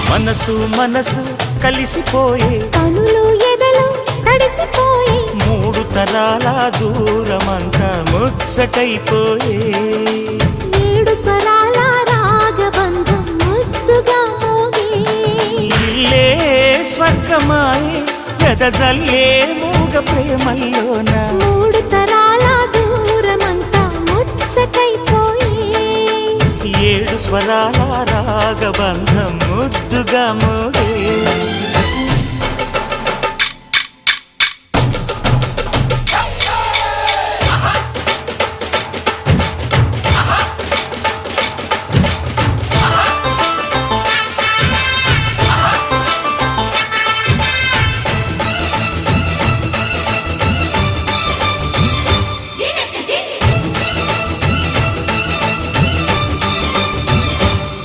మనసు మనసు కలిసిపోయే కనులు ఎదలు తడిసిపోయే మూడు తరాల దూరమంతా ముచ్చటైపోయే ఏడు స్వరాల రాగబంధం ముద్దుగా మోగే ఇల్లే స్వర్గమాయే ఎదజల్లే మూగ ప్రేమల్లోన మూడు తరాల దూరమంతా ముచ్చటైపోయే ఏడు స్వరాల రాగబంధం ముద్దుగా మోగే